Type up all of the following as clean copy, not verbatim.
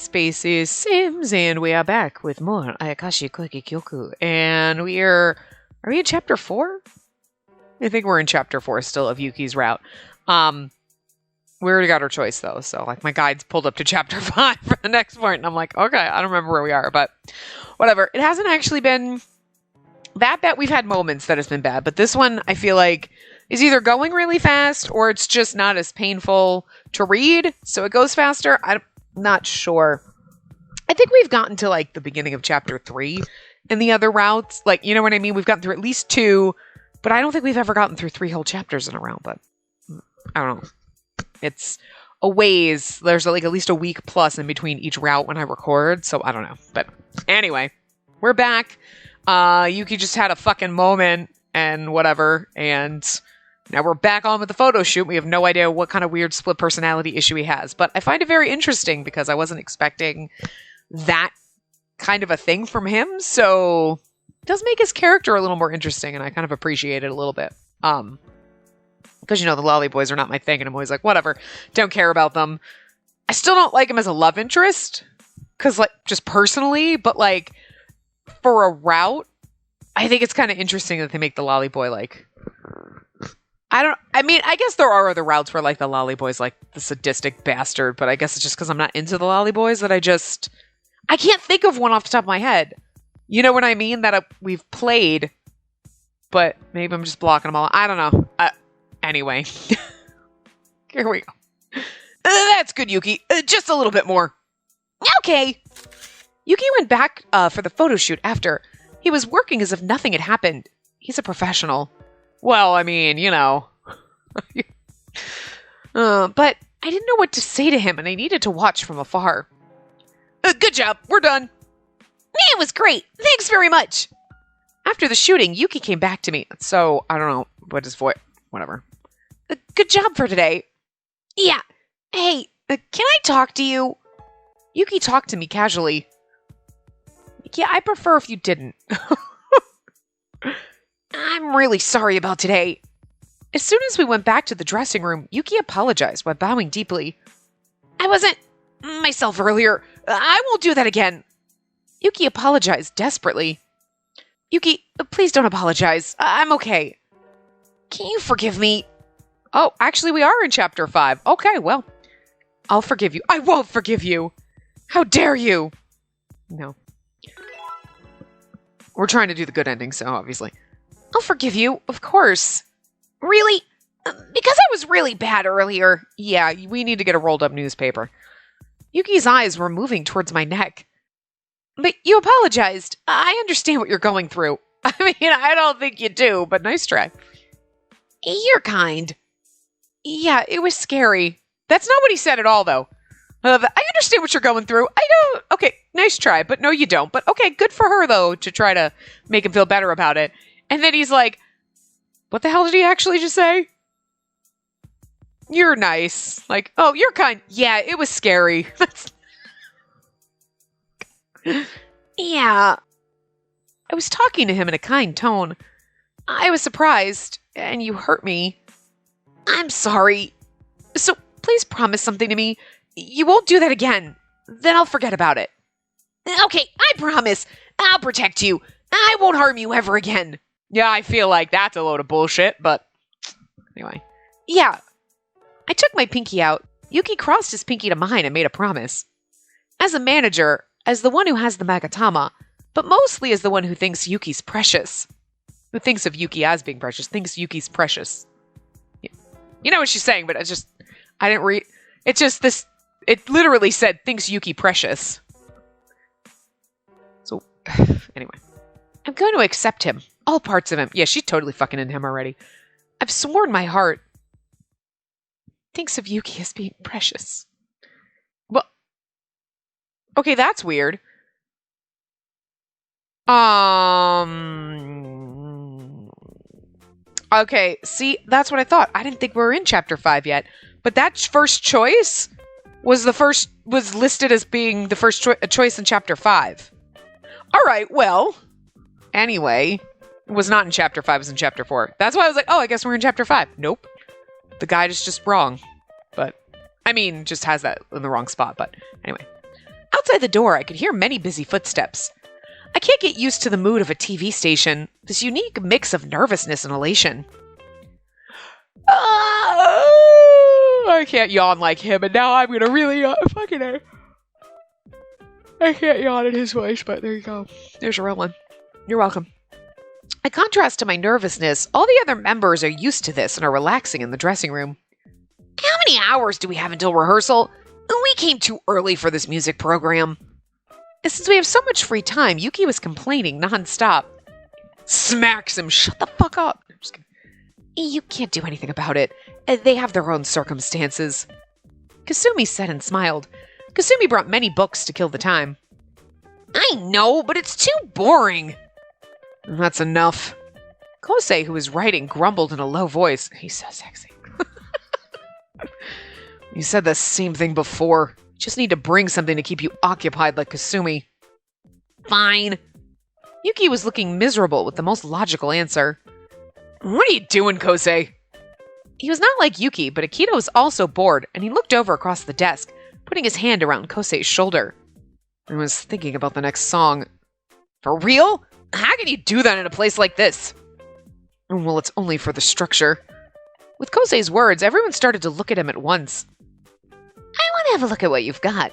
Spacey Sims, and we are back with more Ayakashi Koigikyoku. And are we in chapter 4? I think we're in chapter 4 still of Yuki's route. We already got our choice though, so like my guide's pulled up to chapter 5 for the next part, and I'm like, okay, I don't remember where we are, but whatever. It hasn't actually been that bad. We've had moments that it's been bad, but this one I feel like is either going really fast or it's just not as painful to read, so it goes faster. I'm not sure. I think we've gotten to like the beginning of chapter 3 in the other routes. Like, you know what I mean? We've gotten through at least 2, but I don't think we've ever gotten through 3 whole chapters in a round, but I don't know. It's a ways. There's like at least a week plus in between each route when I record, so I don't know. But anyway, we're back. Yuki just had a fucking moment and whatever, and now we're back on with the photo shoot. We have no idea what kind of weird split personality issue he has, but I find it very interesting because I wasn't expecting that kind of a thing from him, so it does make his character a little more interesting, and I kind of appreciate it a little bit. Because, you know, the lolly boys are not my thing, and I'm always like, whatever, don't care about them. I still don't like him as a love interest, because, like, just personally, but, like, for a route, I think it's kind of interesting that they make the lolly boy, like, I guess there are other routes where, like, the lolly boy's, like, the sadistic bastard, but I guess it's just because I'm not into the lolly boys that I can't think of one off the top of my head. You know what I mean? That we've played, but maybe I'm just blocking them all. I don't know. Anyway. Here we go. That's good, Yuki. Just a little bit more. Okay. Yuki went back for the photo shoot after. He was working as if nothing had happened. He's a professional. Well, I mean, you know. But I didn't know what to say to him, and I needed to watch from afar. Good job. We're done. It was great. Thanks very much. After the shooting, Yuki came back to me. So, I don't know what his voice... Whatever. Good job for today. Yeah. Hey, can I talk to you? Yuki talked to me casually. Yeah, I prefer if you didn't. I'm really sorry about today. As soon as we went back to the dressing room, Yuki apologized while bowing deeply. I wasn't myself earlier. I won't do that again. Yuki apologized desperately. Yuki, please don't apologize. I'm okay. Can you forgive me? Oh, actually, we are in chapter 5. Okay, well, I'll forgive you. I won't forgive you. How dare you? No. We're trying to do the good ending, so obviously. I'll forgive you, of course. Really? Because I was really bad earlier. Yeah, we need to get a rolled up newspaper. Yuki's eyes were moving towards my neck. But you apologized. I understand what you're going through. I mean, I don't think you do, but nice try. You're kind. Yeah, it was scary. That's not what he said at all, though. I understand what you're going through. I don't... Okay, nice try, but no, you don't. But okay, good for her, though, to try to make him feel better about it. And then he's like, what the hell did he actually just say? You're nice. Like, oh, you're kind. Yeah, it was scary. Yeah. I was talking to him in a kind tone. I was surprised, and you hurt me. I'm sorry. So please promise something to me. You won't do that again. Then I'll forget about it. Okay, I promise. I'll protect you. I won't harm you ever again. Yeah, I feel like that's a load of bullshit, but anyway. Yeah. I took my pinky out. Yuki crossed his pinky to mine and made a promise. As a manager, as the one who has the Magatama, but mostly as the one who thinks Yuki's precious. Who thinks of Yuki as being precious, thinks Yuki's precious. You know what she's saying, but I didn't read. It's just this, it literally said, thinks Yuki precious. So, anyway. I'm going to accept him. All parts of him. Yeah, she's totally fucking into him already. I've sworn my heart thinks of Yuki as being precious. Well, okay, that's weird. Okay, see, that's what I thought. I didn't think we were in chapter 5 yet. But that first choice was listed as being the first choice in chapter 5. All right, well, anyway, it was not in chapter 5, it was in chapter 4. That's why I was like, oh, I guess we're in chapter 5. Nope. The guide is just wrong. But, I mean, just has that in the wrong spot. But, anyway. Outside the door, I could hear many busy footsteps. I can't get used to the mood of a TV station, this unique mix of nervousness and elation. I can't yawn like him, and now I'm gonna really fucking... I can't yawn in his voice, but there you go. There's a real one. You're welcome. In contrast to my nervousness, all the other members are used to this and are relaxing in the dressing room. How many hours do we have until rehearsal? We came too early for this music program. And since we have so much free time, Yuki was complaining nonstop. Smacks him. Shut the fuck up. I'm just kidding. You can't do anything about it. They have their own circumstances. Kasumi said and smiled. Kasumi brought many books to kill the time. I know, but it's too boring. That's enough. Kosei, who was writing, grumbled in a low voice. He's so sexy. You said the same thing before. You just need to bring something to keep you occupied like Kasumi. Fine. Yuki was looking miserable with the most logical answer. What are you doing, Kosei? He was not like Yuki, but Akito was also bored, and he looked over across the desk, putting his hand around Kosei's shoulder. I was thinking about the next song. For real? How can you do that in a place like this? Well, it's only for the structure. With Kosei's words, everyone started to look at him at once. I want to have a look at what you've got,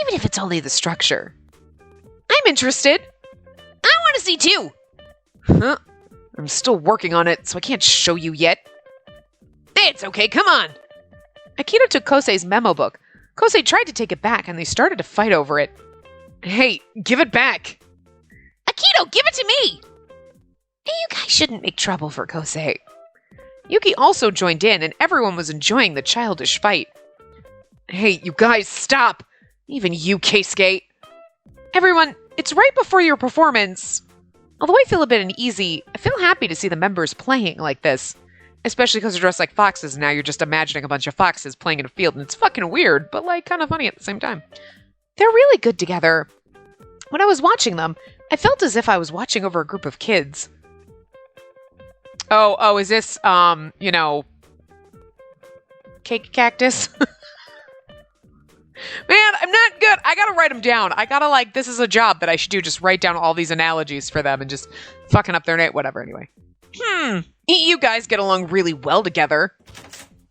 even if it's only the structure. I'm interested. I want to see too. Huh? I'm still working on it, so I can't show you yet. It's okay, come on. Akito took Kosei's memo book. Kosei tried to take it back, and they started to fight over it. Hey, give it back. Akito, give it to me. You guys shouldn't make trouble for Kosei. Yuki also joined in, and everyone was enjoying the childish fight. Hey, you guys, stop! Even you, Keisuke. Everyone, it's right before your performance. Although I feel a bit uneasy, I feel happy to see the members playing like this. Especially because they're dressed like foxes, and now you're just imagining a bunch of foxes playing in a field, and it's fucking weird, but like kind of funny at the same time. They're really good together. When I was watching them, I felt as if I was watching over a group of kids. Oh, is this, cake cactus? Man, I'm not good. I gotta write them down. I gotta, this is a job that I should do. Just write down all these analogies for them and just fucking up their name. Whatever, anyway. You guys get along really well together.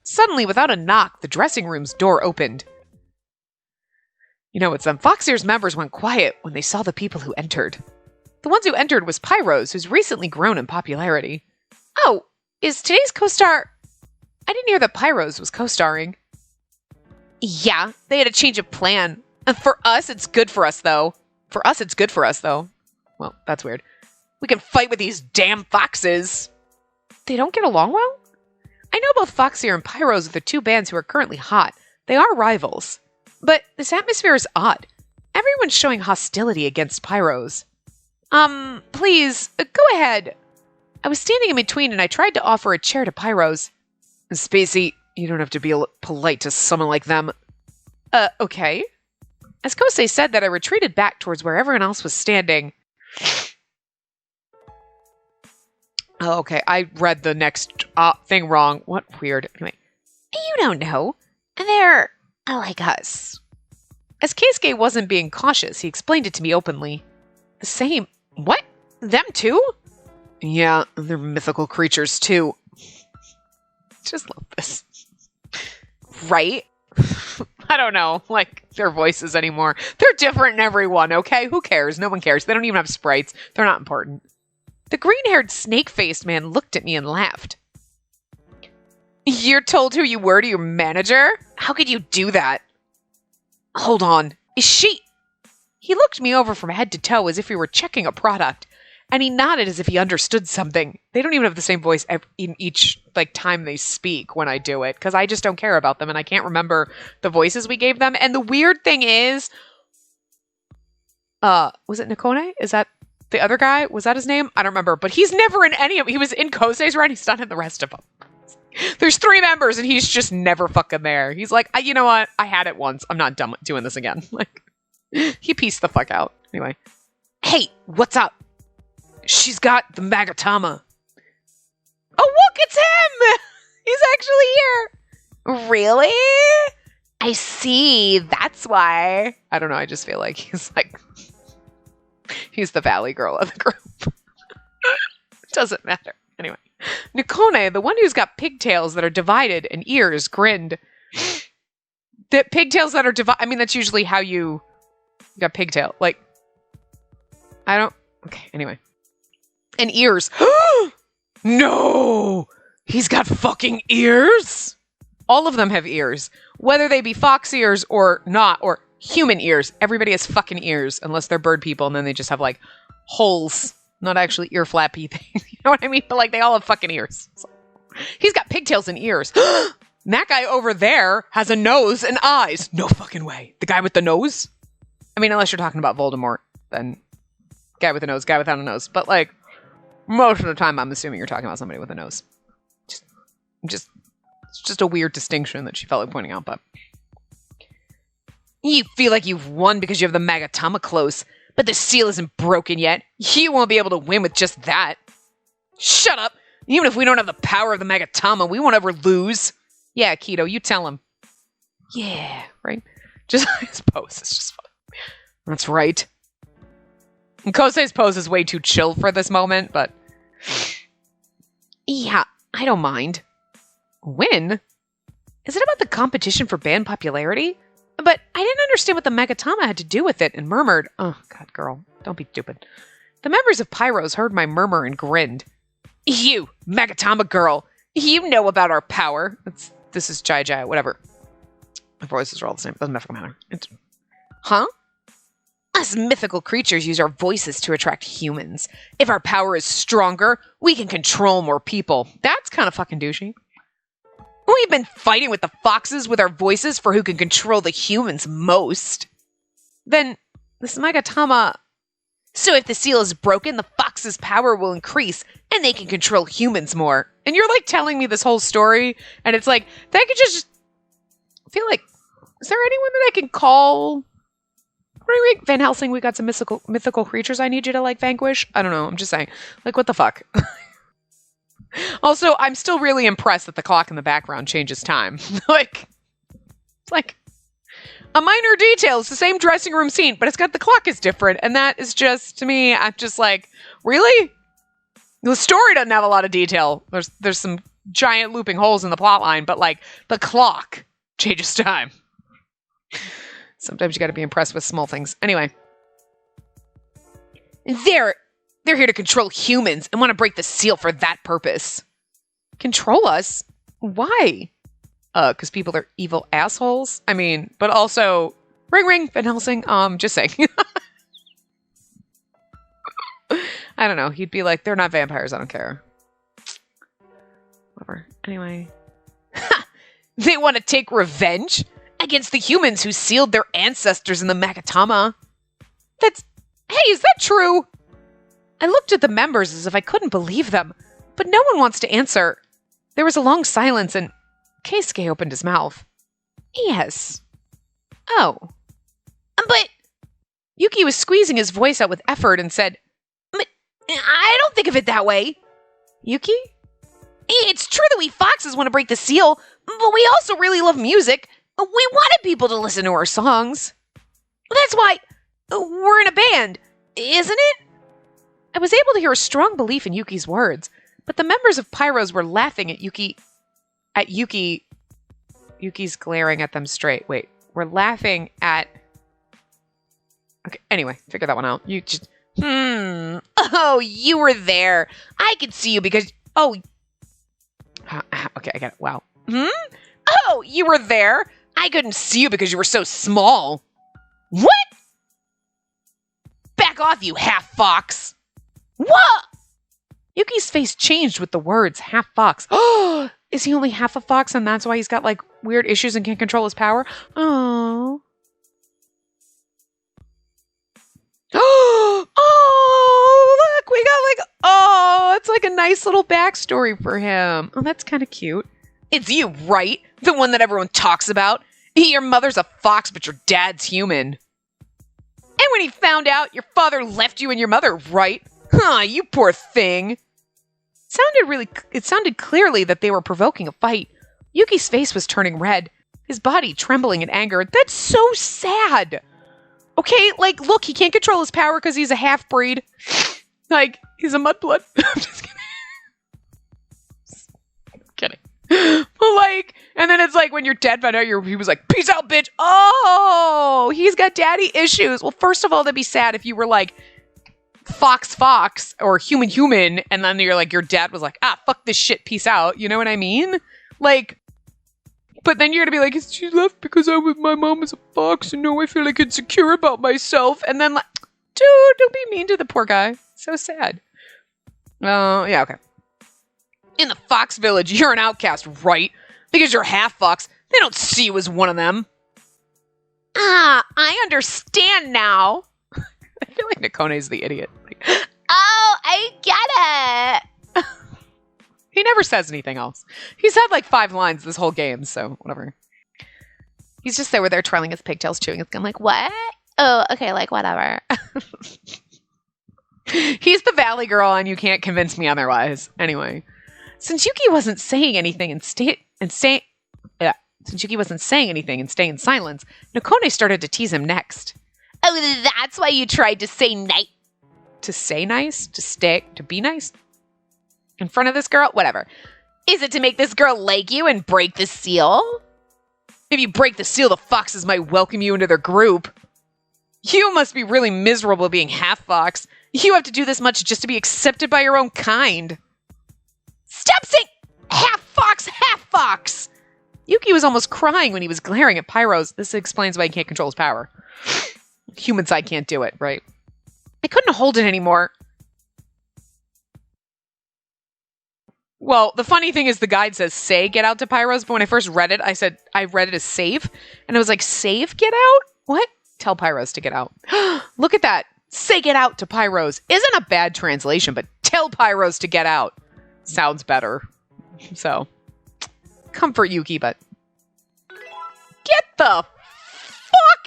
Suddenly, without a knock, the dressing room's door opened. You know, it's Fox Ears members went quiet when they saw the people who entered. The ones who entered was Pyros, who's recently grown in popularity. Oh, is today's co-star... I didn't hear that Pyros was co-starring. Yeah, they had a change of plan. For us, it's good for us, though. Well, that's weird. We can fight with these damn foxes. They don't get along well? I know both Foxier and Pyros are the two bands who are currently hot. They are rivals. But this atmosphere is odd. Everyone's showing hostility against Pyros. Please, go ahead. I was standing in between and I tried to offer a chair to Pyros. Spacey, you don't have to be polite to someone like them. Okay. As Kosei said that, I retreated back towards where everyone else was standing. Oh, okay, I read the next thing wrong. What weird. Anyway. You don't know. They're like us. As Keisuke wasn't being cautious, he explained it to me openly. The same. What? Them too? Yeah, they're mythical creatures too. Just love this. Right? I don't know, their voices anymore. They're different in everyone, okay? Who cares? No one cares. They don't even have sprites. They're not important. The green-haired, snake-faced man looked at me and laughed. You're told who you were to your manager? How could you do that? Hold on. Is she... He looked me over from head to toe as if he were checking a product, and he nodded as if he understood something. They don't even have the same voice in each time they speak when I do it, because I just don't care about them, and I can't remember the voices we gave them. And the weird thing is... was it Nikone? Is that the other guy? Was that his name? I don't remember, but he's never in any of... He was in Kosei's run, he's not in the rest of them. There's 3 members, and he's just never fucking there. He's like, you know what? I had it once. I'm not done doing this again. He pieced the fuck out. Anyway. Hey, what's up? She's got the Magatama. Oh, look, it's him! He's actually here. Really? I see. That's why. I don't know. I just feel like he's the valley girl of the group. Doesn't matter. Anyway. Nikone, the one who's got pigtails that are divided and ears, grinned. The pigtails that are divided, I mean, that's usually how you got pigtail. Like, I don't, okay, anyway. And ears. No! He's got fucking ears? All of them have ears. Whether they be fox ears or not, or human ears. Everybody has fucking ears, unless they're bird people, and then they just have, like, holes. Not actually ear flappy things. You know what I mean? But, like, they all have fucking ears. So, he's got pigtails and ears. And that guy over there has a nose and eyes. No fucking way. The guy with the nose? I mean, unless you're talking about Voldemort, then guy with a nose, guy without a nose. But, like, most of the time, I'm assuming you're talking about somebody with a nose. It's just a weird distinction that she felt like pointing out, but... You feel like you've won because you have the Magatama close, but the seal isn't broken yet. You won't be able to win with just that. Shut up! Even if we don't have the power of the Magatama, we won't ever lose. Yeah, Keto, you tell him. Yeah, right? Just his pose is just fun. That's right. And Kosei's pose is way too chill for this moment, but... Yeah, I don't mind. Win? Is it about the competition for band popularity? But I didn't understand what the Magatama had to do with it and murmured, oh, God, girl, don't be stupid. The members of Pyros heard my murmur and grinned. You, Magatama girl, you know about our power. This is Jai, whatever. My voices are all the same. Doesn't matter. Huh? Us mythical creatures use our voices to attract humans. If our power is stronger, we can control more people. That's kind of fucking douchey. We've been fighting with the foxes with our voices for who can control the humans most. Then, this Magatama... So if the seal is broken, the fox's power will increase, and they can control humans more. And you're, like, telling me this whole story, and it's like, that could just... I feel like, is there anyone that I can call... Van Helsing, we got some mythical creatures I need you to, like, vanquish? I don't know, I'm just saying. Like, what the fuck? Also, I'm still really impressed that the clock in the background changes time. It's like a minor detail. It's the same dressing room scene, but it's got the clock is different. And that is just, to me, I'm just like, really? The story doesn't have a lot of detail. There's some giant looping holes in the plot line, but like the clock changes time. Sometimes you got to be impressed with small things. Anyway. They're here to control humans and want to break the seal for that purpose. Control us? Why? Because people are evil assholes? I mean, but also... Ring, Van Helsing. Just saying. I don't know. He'd be like, they're not vampires. I don't care. Whatever. Anyway. They want to take revenge against the humans who sealed their ancestors in the Magatama. Hey, is that true? I looked at the members as if I couldn't believe them, but no one wants to answer. There was a long silence, and Keisuke opened his mouth. Yes. Oh. But... Yuki was squeezing his voice out with effort and said, I don't think of it that way. Yuki? It's true that we foxes want to break the seal, but we also really love music. We wanted people to listen to our songs. That's why we're in a band, isn't it? I was able to hear a strong belief in Yuki's words, but the members of Pyros were laughing at Yuki. Yuki's glaring at them straight. Wait, we're laughing at... Okay, anyway, figure that one out. You just... Oh, you were there. I could see you because... Oh... Okay, I get it. Wow. Oh, you were there. I couldn't see you because you were so small. What? Back off, you half-fox. What? Yuki's face changed with the words half fox. Oh, is he only half a fox and that's why he's got like weird issues and can't control his power? Oh. Oh, look, we got it's like a nice little backstory for him. Oh, that's kind of cute. It's you, right? The one that everyone talks about. Your mother's a fox, but your dad's human. And when he found out, your father left you and your mother, right? Huh, you poor thing. It sounded clearly that they were provoking a fight. Yuki's face was turning red, his body trembling in anger. That's so sad. Okay, like, look, he can't control his power because he's a half-breed. Like, he's a mudblood. I'm just kidding. But like, and then it's like when your dad found out he was like, peace out, bitch. Oh, he's got daddy issues. Well, first of all, that'd be sad if you were like fox or human, and then you're like, your dad was like, fuck this shit, peace out. You know what I mean? Like, but then you're gonna be like, she left because my mom was a fox, and now I feel like insecure about myself. And then like, dude, don't be mean to the poor guy. So sad. Yeah, okay. In the fox village, you're an outcast, right? Because you're half fox. They don't see you as one of them. I understand now. I feel like Nakone's the idiot. Like, oh, I get it. He never says anything else. He's had like 5 lines this whole game, so whatever. He's just there with there twirling his pigtails, chewing his gum, like, what? Oh, okay, like, whatever. He's the Valley Girl, and you can't convince me otherwise. Anyway. Since Yuki wasn't saying anything and staying in silence, Nakone started to tease him next. Oh, that's why you tried to say nice. To say nice? To be nice? In front of this girl? Whatever. Is it to make this girl like you and break the seal? If you break the seal, the foxes might welcome you into their group. You must be really miserable being half fox. You have to do this much just to be accepted by your own kind. Stop saying half fox! Yuki was almost crying when he was glaring at Pyros. This explains why he can't control his power. Human side can't do it, right? I couldn't hold it anymore. Well, the funny thing is the guide says, say get out to Pyros, but when I first read it, I read it as save, and I was like, save get out? What? Tell Pyros to get out. Look at that. Say get out to Pyros. Isn't a bad translation, but tell Pyros to get out. Sounds better. So, comfort Yuki, but get the fuck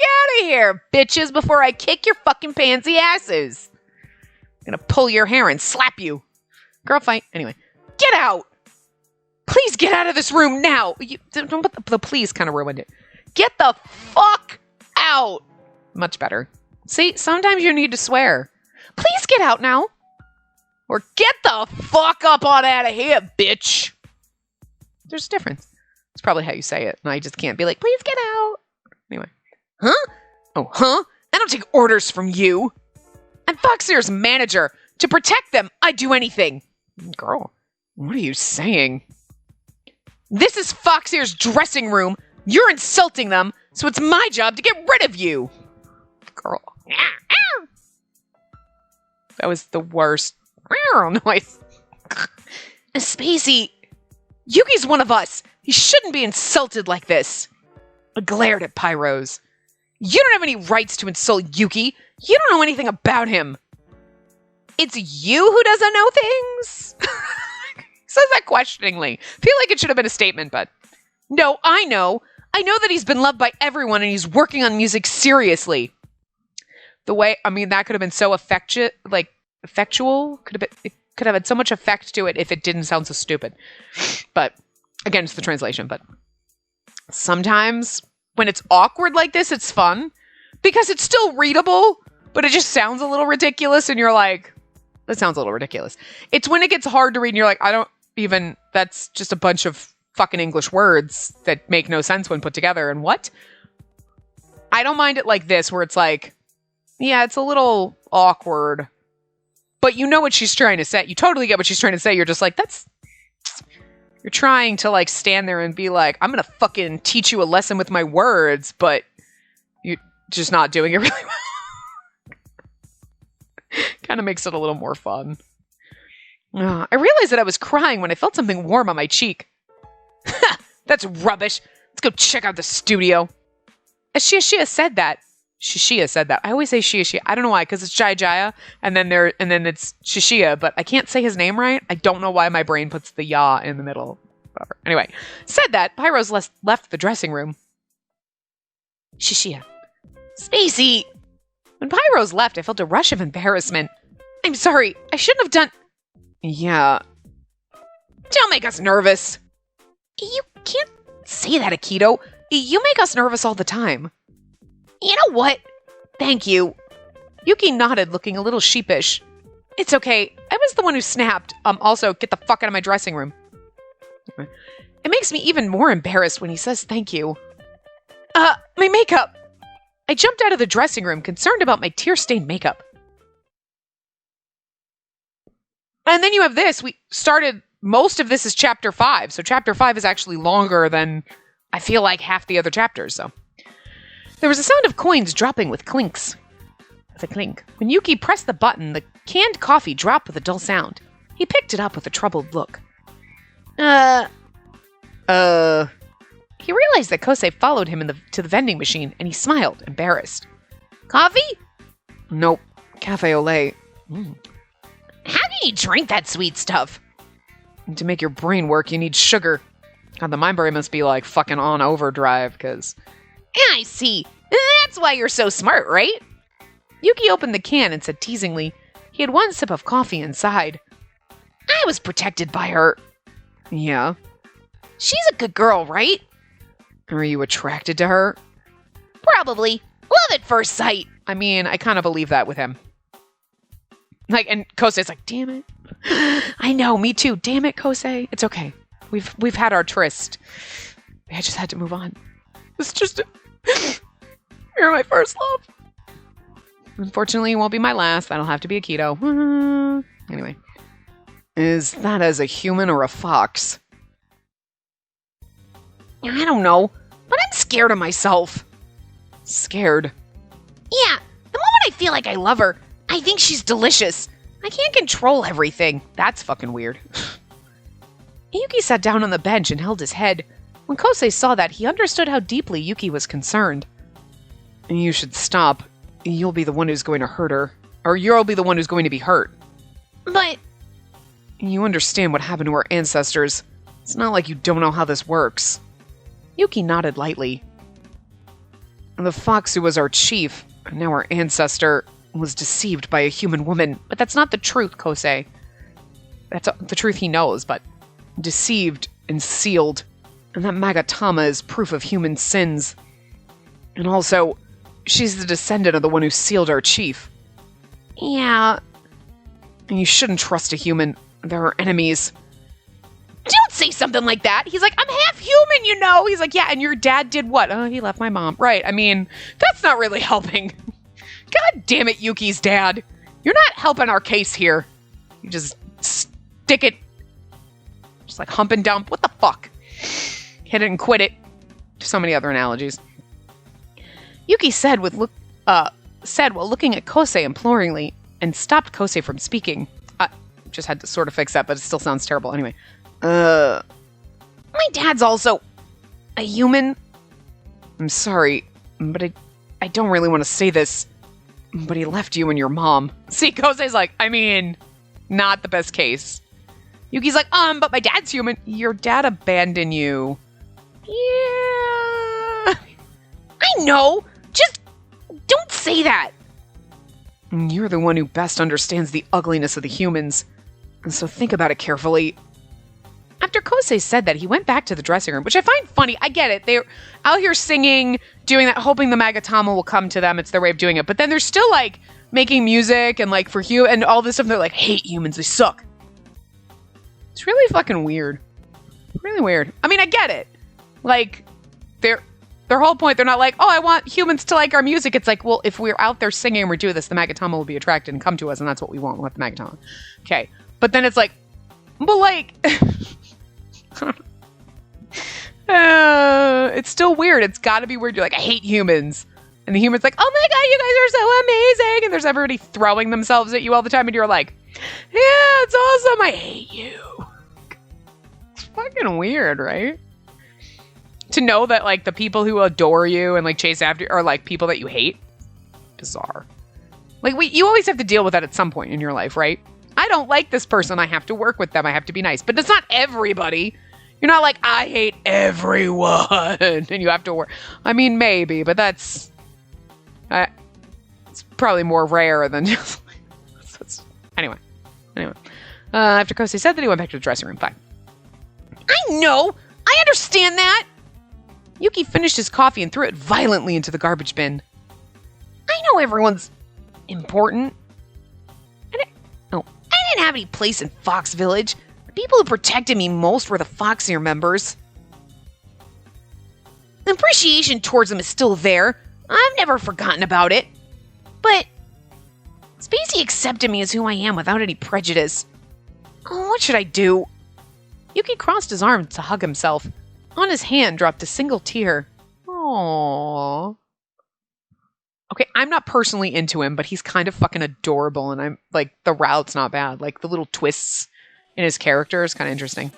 out of here, bitches, before I kick your fucking pansy asses. I'm gonna pull your hair and slap you. Girl fight. Anyway, get out. Please get out of this room now. Don't put the please kind of ruined it. Get the fuck out. Much better. See, sometimes you need to swear. Please get out now. Or get the fuck up on out of here, bitch. There's a difference. It's probably how you say it. And I just can't be like, please get out. Anyway. Huh? Oh, huh? I don't take orders from you. I'm Foxear's manager. To protect them, I'd do anything. Girl, what are you saying? This is Foxear's dressing room. You're insulting them, so it's my job to get rid of you. Girl. That was the worst noise. Spacey, Yuki's one of us. He shouldn't be insulted like this. I glared at Pyros. You don't have any rights to insult Yuki. You don't know anything about him. It's you who doesn't know things? Says that questioningly. Feel like it should have been a statement, but no, I know. I know that he's been loved by everyone and he's working on music seriously. The way, I mean, that could have been so effectual. It could have had so much effect to it if it didn't sound so stupid. But again, it's the translation. But sometimes when it's awkward like this, it's fun because it's still readable, but it just sounds a little ridiculous. And you're like, that sounds a little ridiculous. It's when it gets hard to read and you're like, that's just a bunch of fucking English words that make no sense when put together. And what? I don't mind it like this where it's like, yeah, it's a little awkward. But you know what she's trying to say. You totally get what she's trying to say. You're just like, you're trying to like stand there and be like, I'm going to fucking teach you a lesson with my words, but you're just not doing it really well. Kind of makes it a little more fun. I realized that I was crying when I felt something warm on my cheek. That's rubbish. Let's go check out the studio. Shishia said that. Shishia said that. I always say Shishia. I don't know why, because it's Jaya, and then it's Shishia, but I can't say his name right. I don't know why my brain puts the ya in the middle. Whatever. Anyway, said that. Pyros left the dressing room. Shishia. Spacey! When Pyros left, I felt a rush of embarrassment. I'm sorry. I shouldn't have done... Yeah. Don't make us nervous. You can't say that, Akito. You make us nervous all the time. You know what? Thank you. Yuki nodded, looking a little sheepish. It's okay. I was the one who snapped. Also, get the fuck out of my dressing room. It makes me even more embarrassed when he says thank you. My makeup. I jumped out of the dressing room, concerned about my tear-stained makeup. And then you have this. We started, most of this is chapter 5. So chapter 5 is actually longer than, I feel like, half the other chapters. So there was a sound of coins dropping with clinks. With a clink. When Yuki pressed the button, the canned coffee dropped with a dull sound. He picked it up with a troubled look. He realized that Kosei followed him to the vending machine, and he smiled, embarrassed. Coffee? Nope. Cafe au lait. How do you drink that sweet stuff? And to make your brain work, you need sugar. God, the mind brain must be like fucking on overdrive, because... I see. That's why you're so smart, right? Yuki opened the can and said teasingly, he had one sip of coffee inside. I was protected by her. Yeah. She's a good girl, right? Are you attracted to her? Probably. Love at first sight. I mean, I kind of believe that with him. Like, and Kosei's like, damn it. I know, me too. Damn it, Kosei. It's okay. We've had our tryst. I just had to move on. It's just... You're my first love. Unfortunately, it won't be my last. That'll have to be a keto. Anyway. Is that as a human or a fox? I don't know, but I'm scared of myself. Scared? Yeah, the moment I feel like I love her, I think she's delicious. I can't control everything. That's fucking weird. Yuki sat down on the bench and held his head. When Kosei saw that, he understood how deeply Yuki was concerned. You should stop. You'll be the one who's going to hurt her. Or you'll be the one who's going to be hurt. But... You understand what happened to our ancestors. It's not like you don't know how this works. Yuki nodded lightly. The fox who was our chief, and now our ancestor, was deceived by a human woman. But that's not the truth, Kosei. That's the truth he knows, but deceived and sealed. And that Magatama is proof of human sins. And also, she's the descendant of the one who sealed our chief. Yeah. And you shouldn't trust a human. There are enemies. Don't say something like that. He's like, I'm half human, you know. He's like, yeah, and your dad did what? Oh, he left my mom. Right, I mean, that's not really helping. God damn it, Yuki's dad. You're not helping our case here. You just stick it. Just like hump and dump. What the fuck? Hit it and quit it. So many other analogies. Yuki said while looking at Kosei imploringly, and stopped Kosei from speaking. Just had to sort of fix that, but it still sounds terrible. Anyway. My dad's also a human. I'm sorry, but I don't really want to say this, but he left you and your mom. See, Kosei's like, I mean, not the best case. Yuki's like, but my dad's human. Your dad abandoned you. Yeah. I know. Just don't say that. You're the one who best understands the ugliness of the humans. So think about it carefully. After Kosei said that, he went back to the dressing room, which I find funny. I get it. They're out here singing, doing that, hoping the Magatama will come to them. It's their way of doing it. But then they're still, like, making music and, like, for and all this stuff. They're like, hate humans. They suck. It's really fucking weird. Really weird. I mean, I get it. Like, their whole point, they're not like, oh, I want humans to like our music. It's like, well, if we're out there singing and we're doing this, the Magatama will be attracted and come to us, and that's what we want. We want the Magatama. Okay. But then it's like, but like... it's still weird. It's got to be weird. You're like, I hate humans. And the human's like, oh my god, you guys are so amazing. And there's everybody throwing themselves at you all the time. And you're like, yeah, it's awesome. I hate you. It's fucking weird, right? To know that, like, the people who adore you and, like, chase after you are, like, people that you hate. Bizarre. Like, you always have to deal with that at some point in your life, right? I don't like this person. I have to work with them. I have to be nice. But it's not everybody. You're not like, I hate everyone. And you have to work. I mean, maybe, but that's... it's probably more rare than just... Anyway. After Kosei said that, he went back to the dressing room. Fine. I know! I understand that! Yuki finished his coffee and threw it violently into the garbage bin. I know everyone's important. I didn't have any place in Fox Village. The people who protected me most were the Foxier members. The appreciation towards them is still there. I've never forgotten about it. But Spacey accepted me as who I am without any prejudice. Oh, what should I do? Yuki crossed his arms to hug himself. On his hand dropped a single tear. Aww. Okay, I'm not personally into him, but he's kind of fucking adorable, and I'm like, the route's not bad. Like, the little twists in his character is kind of interesting.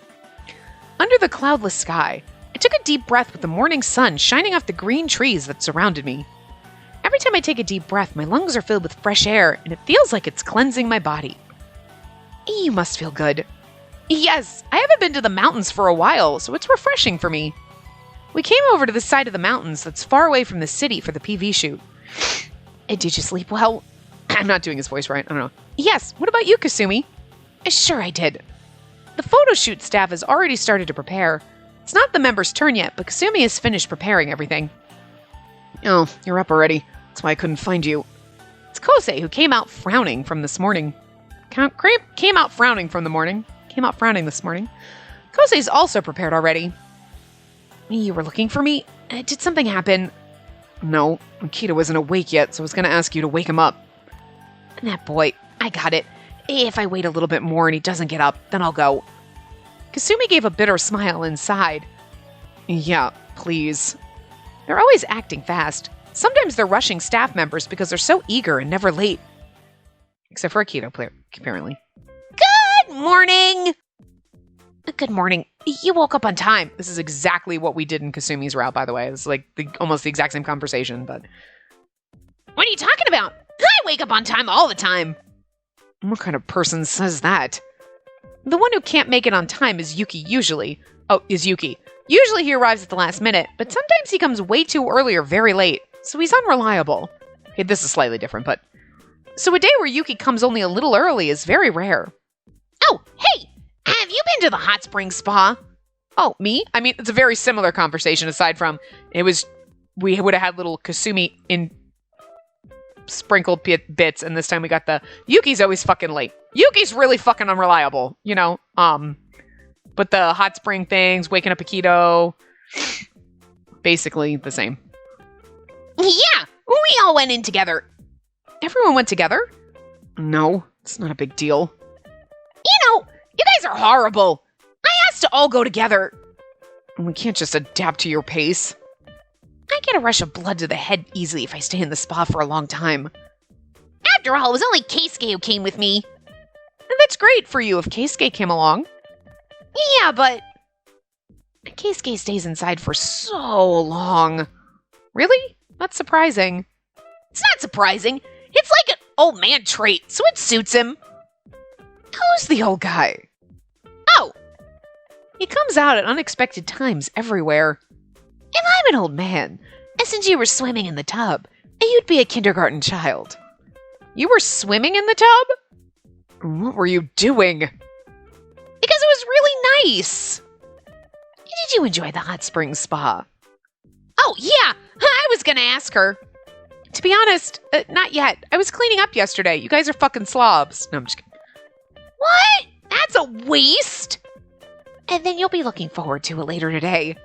Under the cloudless sky, I took a deep breath with the morning sun shining off the green trees that surrounded me. Every time I take a deep breath, my lungs are filled with fresh air, and it feels like it's cleansing my body. You must feel good. Yes, I haven't been to the mountains for a while, so it's refreshing for me. We came over to the side of the mountains that's far away from the city for the PV shoot. Did you sleep well? I'm not doing his voice right. I don't know. Yes, what about you, Kasumi? Sure I did. The photo shoot staff has already started to prepare. It's not the members' turn yet, but Kasumi has finished preparing everything. Oh, you're up already. That's why I couldn't find you. It's Kosei who came out frowning this morning. Came out frowning this morning. Kosei's also prepared already. You were looking for me? Did something happen? No, Akito isn't awake yet, so I was going to ask you to wake him up. That boy, I got it. If I wait a little bit more and he doesn't get up, then I'll go. Kasumi gave a bitter smile inside. Yeah, please. They're always acting fast. Sometimes they're rushing staff members because they're so eager and never late. Except for Akito, apparently. Good morning! Good morning. You woke up on time. This is exactly what we did in Kasumi's route, by the way. It's like almost the exact same conversation, but... What are you talking about? I wake up on time all the time. What kind of person says that? The one who can't make it on time is Yuki usually. Usually he arrives at the last minute, but sometimes he comes way too early or very late, so he's unreliable. Okay, this is slightly different, but... So a day where Yuki comes only a little early is very rare. Oh, hey! Have you been to the hot spring spa? Oh, me? I mean, it's a very similar conversation aside from we would have had little Kasumi in sprinkled bits, and this time we got the Yuki's always fucking late. Yuki's really fucking unreliable, you know? But the hot spring things, waking up Akito, basically the same. Yeah, we all went in together. Everyone went together? No, it's not a big deal. You guys are horrible. I asked to all go together. We can't just adapt to your pace. I get a rush of blood to the head easily if I stay in the spa for a long time. After all, it was only Keisuke who came with me. And that's great for you if Keisuke came along. Yeah, but... Keisuke stays inside for so long. Really? That's surprising. It's not surprising. It's like an old man trait, so it suits him. Who's the old guy? Oh! He comes out at unexpected times everywhere. If I'm an old man, and since you were swimming in the tub, you'd be a kindergarten child. You were swimming in the tub? What were you doing? Because it was really nice. Did you enjoy the hot spring spa? Oh, yeah! I was gonna ask her. To be honest, not yet. I was cleaning up yesterday. You guys are fucking slobs. No, I'm just kidding. What? That's a waste! And then you'll be looking forward to it later today.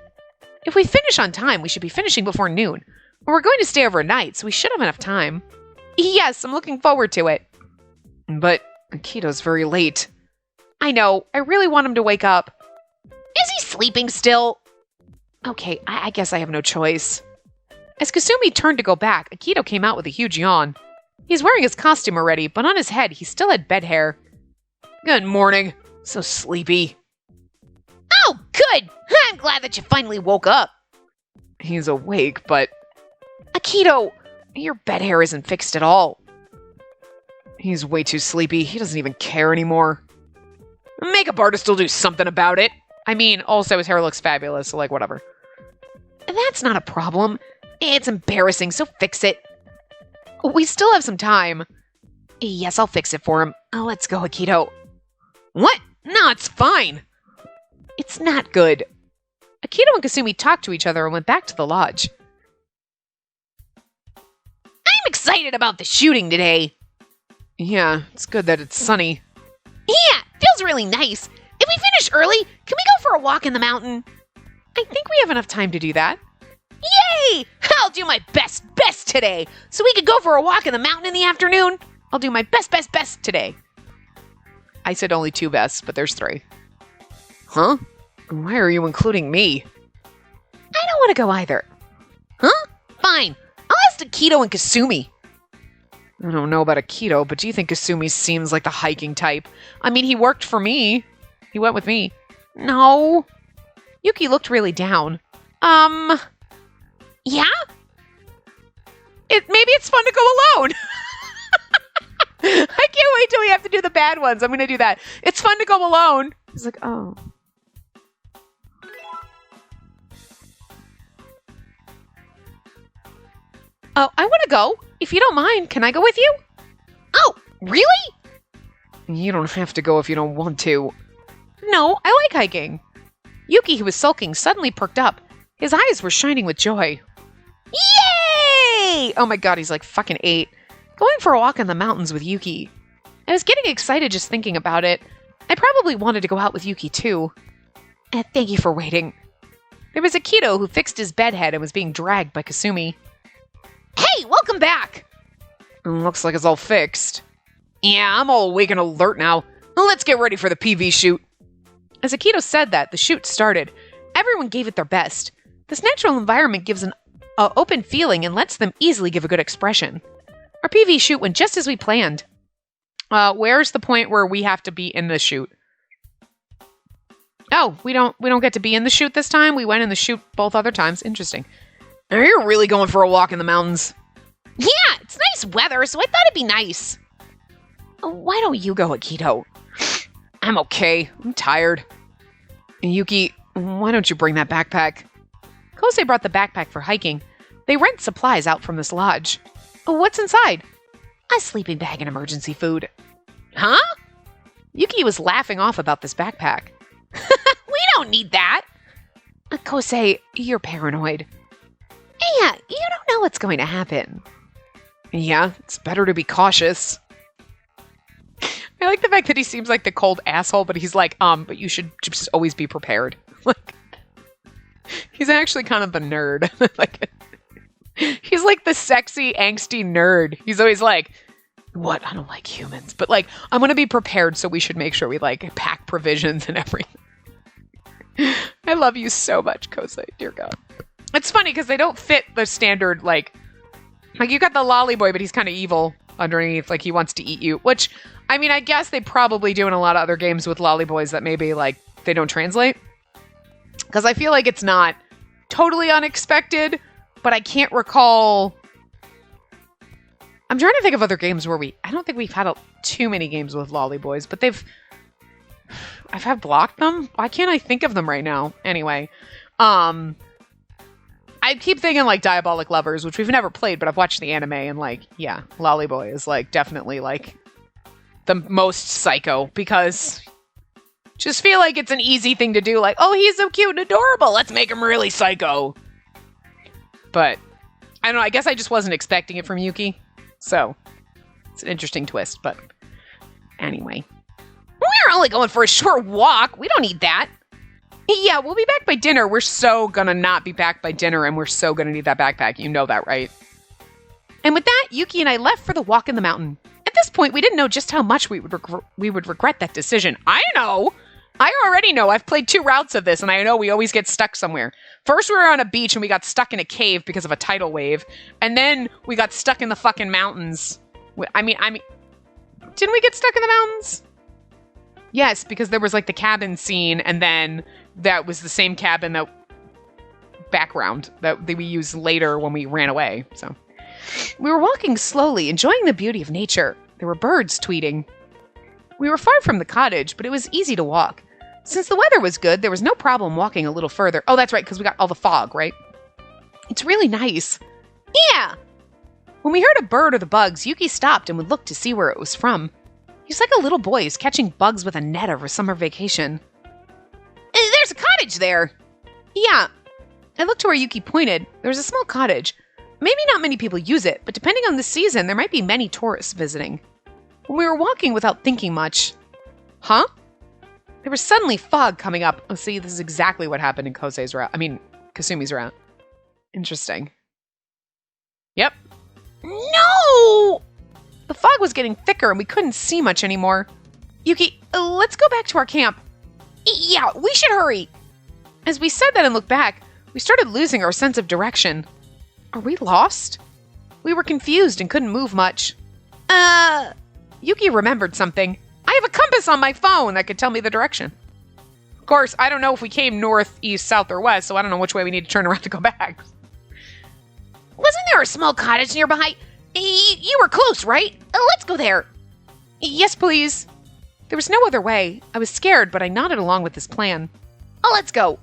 If we finish on time, we should be finishing before noon. We're going to stay overnight, so we should have enough time. Yes, I'm looking forward to it. But Akito's very late. I know. I really want him to wake up. Is he sleeping still? Okay, I guess I have no choice. As Kasumi turned to go back, Akito came out with a huge yawn. He's wearing his costume already, but on his head, he still had bed hair. Good morning. So sleepy. Oh, good! I'm glad that you finally woke up. He's awake, but... Akito, your bed hair isn't fixed at all. He's way too sleepy. He doesn't even care anymore. Makeup artist will do something about it. I mean, also his hair looks fabulous, so like, whatever. That's not a problem. It's embarrassing, so fix it. We still have some time. Yes, I'll fix it for him. Let's go, Akito. What? No, it's fine. It's not good. Akito and Kasumi talked to each other and went back to the lodge. I'm excited about the shooting today. Yeah, it's good that it's sunny. Yeah, feels really nice. If we finish early, can we go for a walk in the mountain? I think we have enough time to do that. Yay! I'll do my best today, so we could go for a walk in the mountain in the afternoon. I'll do my best today. I said only 2 bests, but there's 3. Huh? Why are you including me? I don't want to go either. Huh? Fine. I'll ask Akito and Kasumi. I don't know about Akito, but do you think Kasumi seems like the hiking type? I mean, he worked for me. He went with me. No. Yuki looked really down. Yeah? Maybe it's fun to go alone. I can't wait till we have to do the bad ones. I'm going to do that. It's fun to go alone. He's like, oh. Oh, I want to go. If you don't mind, can I go with you? Oh, really? You don't have to go if you don't want to. No, I like hiking. Yuki, who was sulking, suddenly perked up. His eyes were shining with joy. Yay! Oh my god, he's like fucking 8. Going for a walk in the mountains with Yuki. I was getting excited just thinking about it. I probably wanted to go out with Yuki too. Thank you for waiting. There was Akito who fixed his bedhead and was being dragged by Kasumi. Hey, welcome back! Looks like it's all fixed. Yeah, I'm all awake and alert now. Let's get ready for the PV shoot. As Akito said that, the shoot started. Everyone gave it their best. This natural environment gives an open feeling and lets them easily give a good expression. Our PV shoot went just as we planned. Where's the point where we have to be in the shoot? Oh, we don't get to be in the shoot this time? We went in the shoot both other times. Interesting. Are you really going for a walk in the mountains? Yeah, it's nice weather, so I thought it'd be nice. Why don't you go, Akito? I'm okay. I'm tired. Yuki, why don't you bring that backpack? Kosei brought the backpack for hiking. They rent supplies out from this lodge. What's inside? A sleeping bag and emergency food. Huh? Yuki was laughing off about this backpack. We don't need that. Kosei, you're paranoid. Yeah, you don't know what's going to happen. Yeah, it's better to be cautious. I like the fact that he seems like the cold asshole, but he's like, but you should just always be prepared. Like, he's actually kind of a nerd. Like, he's like the sexy, angsty nerd. He's always like, what? I don't like humans. But like, I'm going to be prepared, so we should make sure we like pack provisions and everything. I love you so much, Kosei. Dear God. It's funny because they don't fit the standard, like you got the lolly boy, but he's kind of evil underneath. Like, he wants to eat you, which, I mean, I guess they probably do in a lot of other games with lolly boys that maybe, like, they don't translate. Because I feel like it's not totally unexpected, but I can't recall. I'm trying to think of other games where I don't think we've had too many games with lolly boys, but I've blocked them. Why can't I think of them right now? Anyway, I keep thinking like Diabolic Lovers, which we've never played, but I've watched the anime, and like, yeah, lolly boy is like definitely like the most psycho, because just feel like it's an easy thing to do. Like, oh, he's so cute and adorable, let's make him really psycho. But I don't know. I guess I just wasn't expecting it from Yuki, so it's an interesting twist. But anyway, we're only going for a short walk. We don't need that. Yeah, we'll be back by dinner. We're so gonna not be back by dinner, and we're so gonna need that backpack. You know that, right? And with that, Yuki and I left for the walk in the mountain. At this point, we didn't know just how much we would regret that decision. I know! I already know. I've played 2 routes of this, and I know we always get stuck somewhere. First, we were on a beach, and we got stuck in a cave because of a tidal wave. And then we got stuck in the fucking mountains. I mean, didn't we get stuck in the mountains? Yes, because there was like the cabin scene, and then that was the same cabin background that we used later when we ran away. So we were walking slowly, enjoying the beauty of nature. There were birds tweeting. We were far from the cottage, but it was easy to walk. Since the weather was good, there was no problem walking a little further. Oh, that's right, because we got all the fog, right? It's really nice. Yeah! When we heard a bird or the bugs, Yuki stopped and would look to see where it was from. He's like a little boy who's catching bugs with a net over summer vacation. There's a cottage there! Yeah. I looked to where Yuki pointed. There was a small cottage. Maybe not many people use it, but depending on the season, there might be many tourists visiting. When we were walking without thinking much... Huh? There was suddenly fog coming up. Oh, see, this is exactly what happened in Kasumi's route. Interesting. Yep. No! The fog was getting thicker and we couldn't see much anymore. Yuki, let's go back to our camp. Yeah, we should hurry. As we said that and looked back, we started losing our sense of direction. Are we lost? We were confused and couldn't move much. Yuki remembered something. I have a compass on my phone that could tell me the direction. Of course, I don't know if we came north, east, south, or west, so I don't know which way we need to turn around to go back. Wasn't there a small cottage nearby? You were close, right? Let's go there. Yes, please. There was no other way. I was scared, but I nodded along with his plan. Oh, let's go.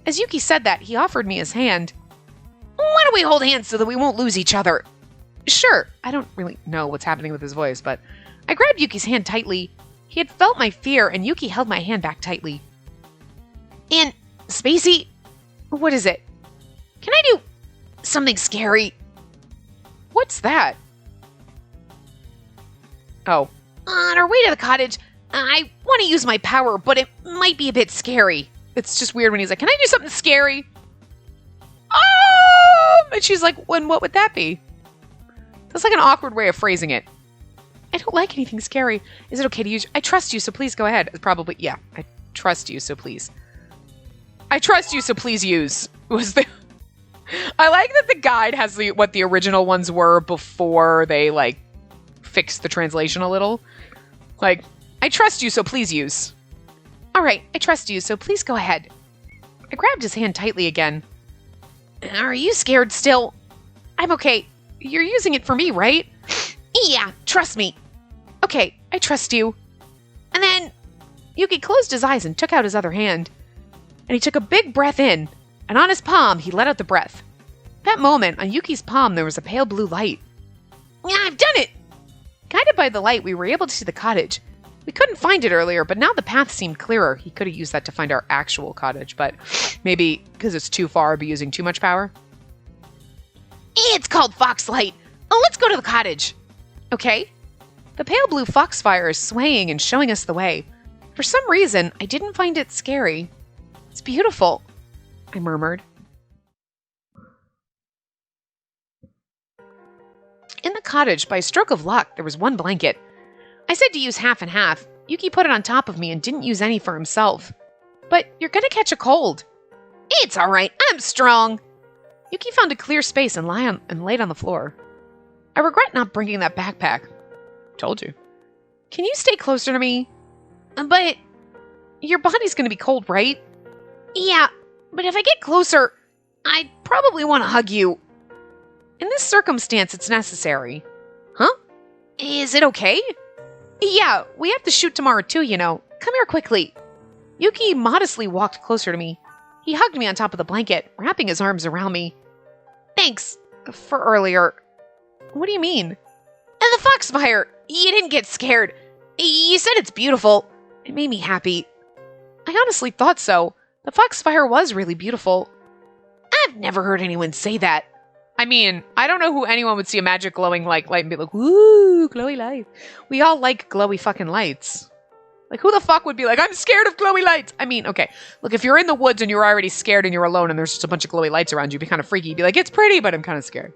As Yuki said that, he offered me his hand. Why don't we hold hands so that we won't lose each other? Sure. I don't really know what's happening with his voice, but I grabbed Yuki's hand tightly. He had felt my fear, and Yuki held my hand back tightly. And, Spacey, what is it? Can I do something scary? What's that? Oh. On our way to the cottage, I want to use my power, but it might be a bit scary. It's just weird when he's like, can I do something scary? And she's like, when what would that be? That's like an awkward way of phrasing it. I don't like anything scary. Is it okay to use? I trust you, so please go ahead. Probably, yeah. I trust you, so please. I trust you, so please use. Was the... I like that the guide has what the original ones were before they, like, fixed the translation a little. Like, I trust you, so please use. All right, I trust you, so please go ahead. I grabbed his hand tightly again. Are you scared still? I'm okay. You're using it for me, right? Yeah, trust me. Okay, I trust you. And then Yuki closed his eyes and took out his other hand. And he took a big breath in, and on his palm, he let out the breath. That moment, on Yuki's palm, there was a pale blue light. Yeah, I've done it! Guided by the light, we were able to see the cottage. We couldn't find it earlier, but now the path seemed clearer. He could have used that to find our actual cottage, but maybe because it's too far, I'd be using too much power. It's called Foxlight. Oh, let's go to the cottage. Okay. The pale blue foxfire is swaying and showing us the way. For some reason, I didn't find it scary. It's beautiful, I murmured. In the cottage, by a stroke of luck, there was one blanket. I said to use half and half. Yuki put it on top of me and didn't use any for himself. But you're gonna catch a cold. It's all right. I'm strong. Yuki found a clear space and laid on the floor. I regret not bringing that backpack. Told you. Can you stay closer to me? But your body's gonna be cold, right? Yeah, but if I get closer, I'd probably want to hug you. In this circumstance, it's necessary. Huh? Is it okay? Yeah, we have to shoot tomorrow too, you know. Come here quickly. Yuki modestly walked closer to me. He hugged me on top of the blanket, wrapping his arms around me. Thanks for earlier. What do you mean? The foxfire. You didn't get scared. You said it's beautiful. It made me happy. I honestly thought so. The foxfire was really beautiful. I've never heard anyone say that. I mean, I don't know who anyone would see a magic glowing light and be like, woo, glowy light. We all like glowy fucking lights. Like, who the fuck would be like, I'm scared of glowy lights? I mean, okay, look, if you're in the woods and you're already scared and you're alone and there's just a bunch of glowy lights around you, it'd be kind of freaky. You'd be like, it's pretty, but I'm kind of scared.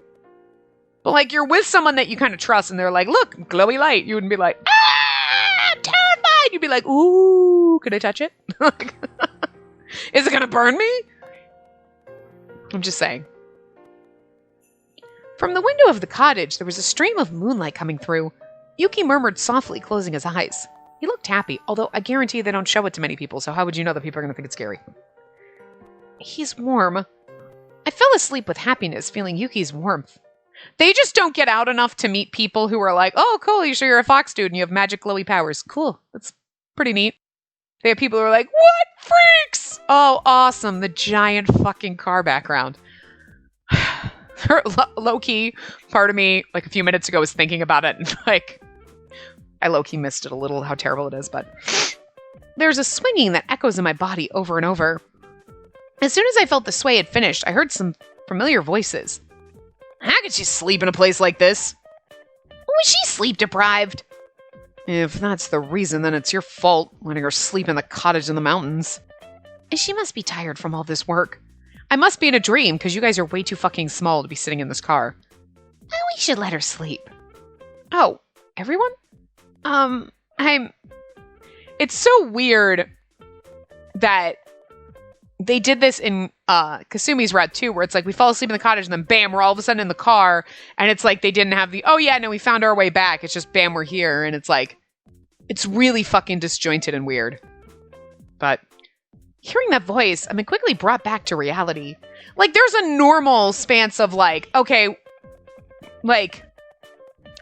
But like, you're with someone that you kind of trust and they're like, look, glowy light. You wouldn't be like, ah, I'm terrified. You'd be like, ooh, can I touch it? Is it gonna burn me? I'm just saying. From the window of the cottage, there was a stream of moonlight coming through. Yuki murmured softly, closing his eyes. He looked happy, although I guarantee they don't show it to many people, so how would you know that people are going to think it's scary? He's warm. I fell asleep with happiness, feeling Yuki's warmth. They just don't get out enough to meet people who are like, oh, cool, you're a fox dude and you have magic glowy powers. Cool. That's pretty neat. They have people who are like, what freaks? Oh, awesome. The giant fucking car background. Low-key, part of me, like a few minutes ago, was thinking about it, and like, I low-key missed it a little, how terrible it is, but there's a swinging that echoes in my body over and over. As soon as I felt the sway had finished, I heard some familiar voices. How could she sleep in a place like this? Was she sleep-deprived? If that's the reason, then it's your fault, letting her sleep in the cottage in the mountains. She must be tired from all this work. I must be in a dream, because you guys are way too fucking small to be sitting in this car. We should let her sleep. Oh, everyone? It's so weird that they did this in Kasumi's route too, where it's like we fall asleep in the cottage and then bam, we're all of a sudden in the car, and it's like they didn't have the, oh yeah, no, we found our way back. It's just bam, we're here, and it's like, it's really fucking disjointed and weird. But hearing that voice, I'm quickly brought back to reality. Like, there's a normal stance of like, okay, like,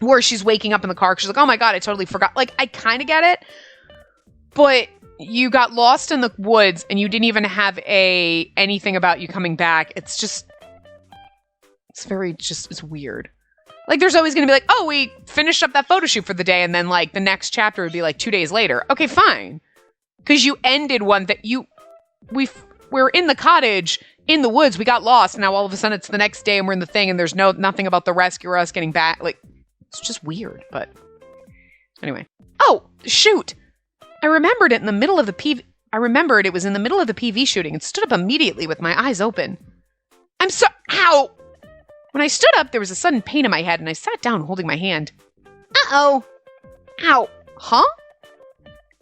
where she's waking up in the car, she's like, oh my god, I totally forgot. Like, I kind of get it, but you got lost in the woods and you didn't even have anything about you coming back. It's just, it's weird. Like, there's always going to be like, oh, we finished up that photo shoot for the day, and then like the next chapter would be like 2 days later. Okay, fine. Because you ended one that we're in the cottage, in the woods, we got lost, and now all of a sudden it's the next day and we're in the thing and there's nothing about the rescue or us getting back. Like, it's just weird, but anyway. Oh, shoot! I remembered it was in the middle of the PV shooting and stood up immediately with my eyes open. Ow! When I stood up, there was a sudden pain in my head and I sat down holding my hand. Uh-oh. Ow. Huh?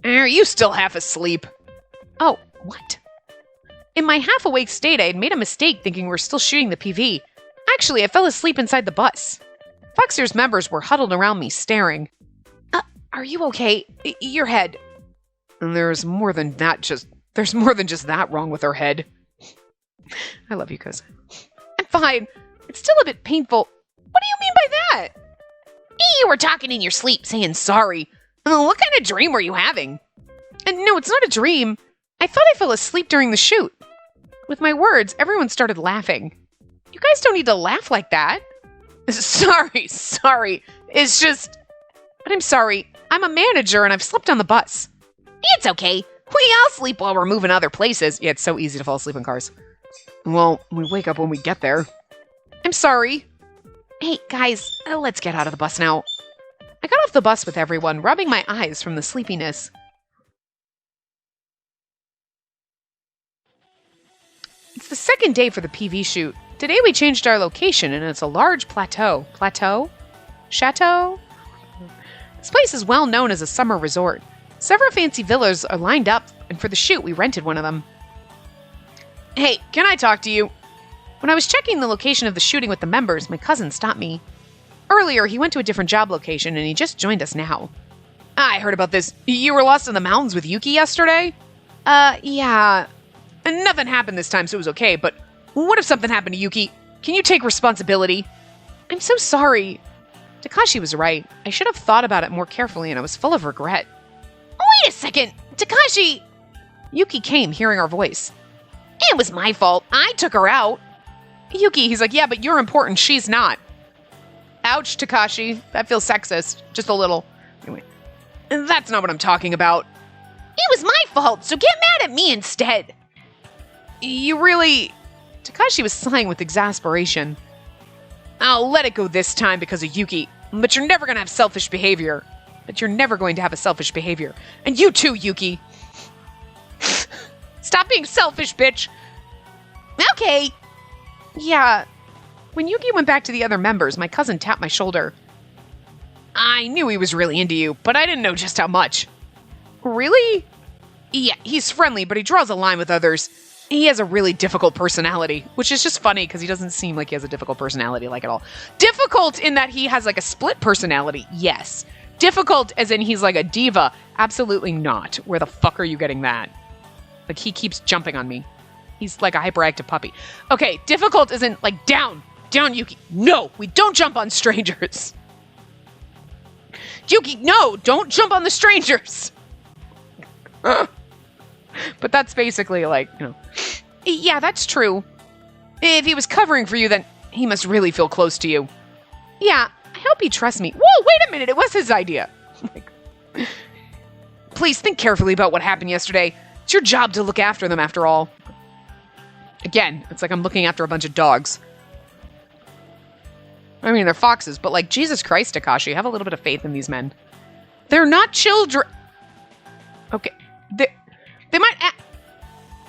Are you still half asleep? Oh, what? In my half-awake state, I had made a mistake thinking we were still shooting the PV. Actually, I fell asleep inside the bus. Foxier's members were huddled around me, staring. Are you okay? Your head. And there's more than just that wrong with her head. I love you, cousin. I'm fine. It's still a bit painful. What do you mean by that? You were talking in your sleep, saying sorry. What kind of dream were you having? And no, it's not a dream. I thought I fell asleep during the shoot. With my words, everyone started laughing. You guys don't need to laugh like that. Sorry. It's just... But I'm sorry. I'm a manager and I've slept on the bus. It's okay. We all sleep while we're moving other places. Yeah, it's so easy to fall asleep in cars. Well, we wake up when we get there. I'm sorry. Hey, guys, let's get out of the bus now. I got off the bus with everyone, rubbing my eyes from the sleepiness. It's the second day for the PV shoot. Today we changed our location, and it's a large plateau. Chateau? This place is well known as a summer resort. Several fancy villas are lined up, and for the shoot, we rented one of them. Hey, can I talk to you? When I was checking the location of the shooting with the members, my cousin stopped me. Earlier, he went to a different job location, and he just joined us now. I heard about this. You were lost in the mountains with Yuki yesterday? Yeah. And nothing happened this time, so it was okay, but what if something happened to Yuki? Can you take responsibility? I'm so sorry. Takashi was right. I should have thought about it more carefully, and I was full of regret. Wait a second! Takashi! Yuki came, hearing our voice. It was my fault. I took her out. Yuki, he's like, yeah, but you're important. She's not. Ouch, Takashi. That feels sexist. Just a little. Anyway, that's not what I'm talking about. It was my fault, so get mad at me instead. You really... Takashi was sighing with exasperation. I'll let it go this time because of Yuki, but you're never going to have selfish behavior. But you're never going to have a selfish behavior. And you too, Yuki. Stop being selfish, bitch. Okay. Yeah. When Yuki went back to the other members, my cousin tapped my shoulder. I knew he was really into you, but I didn't know just how much. Really? Yeah, he's friendly, but he draws a line with others. He has a really difficult personality, which is just funny because he doesn't seem like he has a difficult personality like at all. Difficult in that he has like a split personality, yes. Difficult as in he's like a diva, absolutely not. Where the fuck are you getting that? Like, he keeps jumping on me. He's like a hyperactive puppy. Okay, difficult isn't like down, Yuki. No, we don't jump on strangers. Yuki, no, don't jump on the strangers. But that's basically like, you know. Yeah, that's true. If he was covering for you, then he must really feel close to you. Yeah, I hope he trusts me. Whoa, wait a minute, it was his idea. Please think carefully about what happened yesterday. It's your job to look after them, after all. Again, it's like I'm looking after a bunch of dogs. I mean, they're foxes, but like, Jesus Christ, Akashi, have a little bit of faith in these men. They're not children. Okay. They might...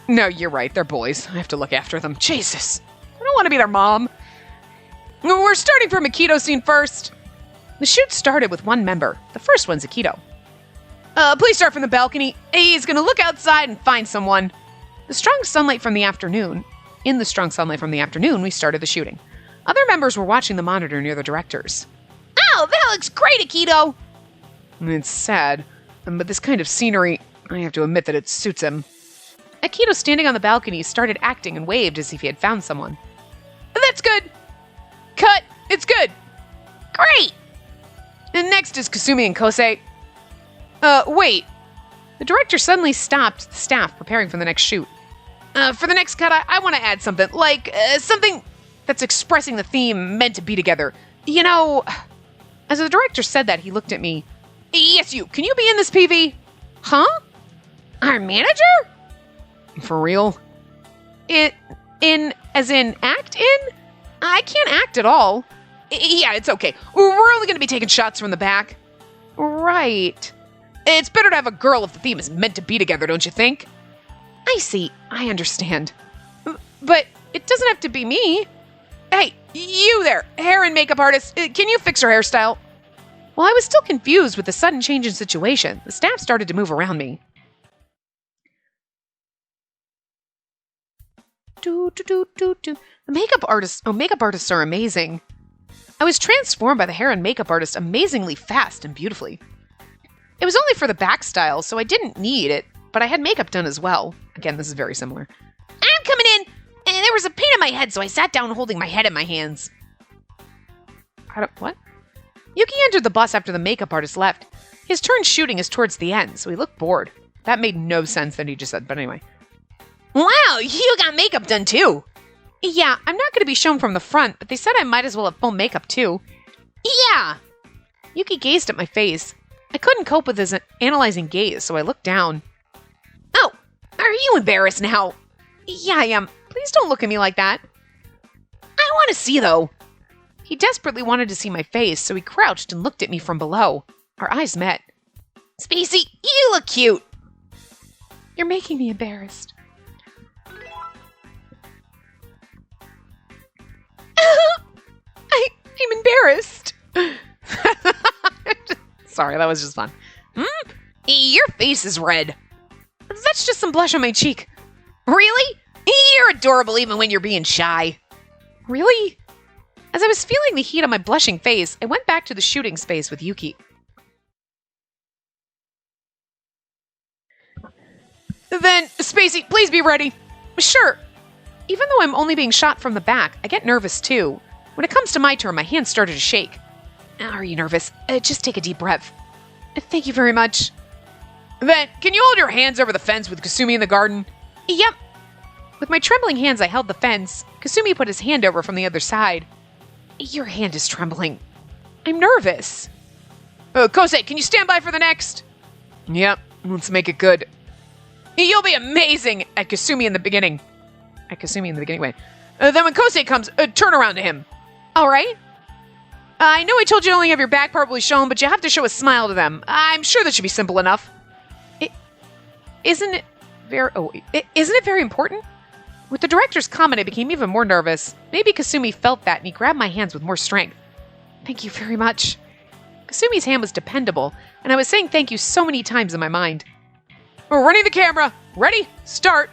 No, you're right. They're boys. I have to look after them. Jesus. I don't want to be their mom. We're starting from Akito scene first. The shoot started with one member. The first one's Akito. Please start from the balcony. He's going to look outside and find someone. In the strong sunlight from the afternoon, we started the shooting. Other members were watching the monitor near the directors. Oh, that looks great, Akito! It's sad, but this kind of scenery, I have to admit that it suits him. Akito, standing on the balcony, started acting and waved as if he had found someone. That's good! Cut! It's good! Great! And next is Kasumi and Kosei. Wait. The director suddenly stopped the staff preparing for the next shoot. For the next cut, I want to add something, like, something that's expressing the theme meant to be together. You know, as the director said that, he looked at me. Yes, you. Can you be in this PV? Huh? Our manager? For real? As in act in? I can't act at all. Yeah, it's okay. We're only going to be taking shots from the back. Right. It's better to have a girl if the theme is meant to be together, don't you think? I see. I understand. But it doesn't have to be me. Hey, you there, hair and makeup artist, can you fix her hairstyle? While I was still confused with the sudden change in situation, the staff started to move around me. The makeup artists are amazing. I was transformed by the hair and makeup artist amazingly fast and beautifully. It was only for the back style, so I didn't need it, but I had makeup done as well. Again, this is very similar. I'm coming in, and there was a pain in my head, so I sat down holding my head in my hands. What? Yuki entered the bus after the makeup artist left. His turn shooting is towards the end, so he looked bored. That made no sense that he just said, but anyway. Wow, you got makeup done too. Yeah, I'm not going to be shown from the front, but they said I might as well have full makeup too. Yeah. Yuki gazed at my face. I couldn't cope with his analyzing gaze, so I looked down. Oh, are you embarrassed now? Yeah, I am. Please don't look at me like that. I want to see, though. He desperately wanted to see my face, so he crouched and looked at me from below. Our eyes met. Spacey, you look cute. You're making me embarrassed. I'm embarrassed. Sorry, that was just fun. Your face is red. That's just some blush on my cheek. Really? You're adorable even when you're being shy. Really? As I was feeling the heat on my blushing face, I went back to the shooting space with Yuki. Then, Spacey, please be ready. Sure. Even though I'm only being shot from the back, I get nervous too. When it comes to my turn, my hands started to shake. Are you nervous? Just take a deep breath. Thank you very much. Then, can you hold your hands over the fence with Kasumi in the garden? Yep. With my trembling hands, I held the fence. Kasumi put his hand over from the other side. Your hand is trembling. I'm nervous. Kosei, can you stand by for the next? Yep, let's make it good. You'll be amazing at Kasumi in the beginning. Wait. Then when Kosei comes, turn around to him. All right? I know I told you to only have your back probably shown, but you have to show a smile to them. I'm sure that should be simple enough. Isn't it very important? With the director's comment, I became even more nervous. Maybe Kasumi felt that, and he grabbed my hands with more strength. Thank you very much. Kasumi's hand was dependable, and I was saying thank you so many times in my mind. We're running the camera. Ready? Start.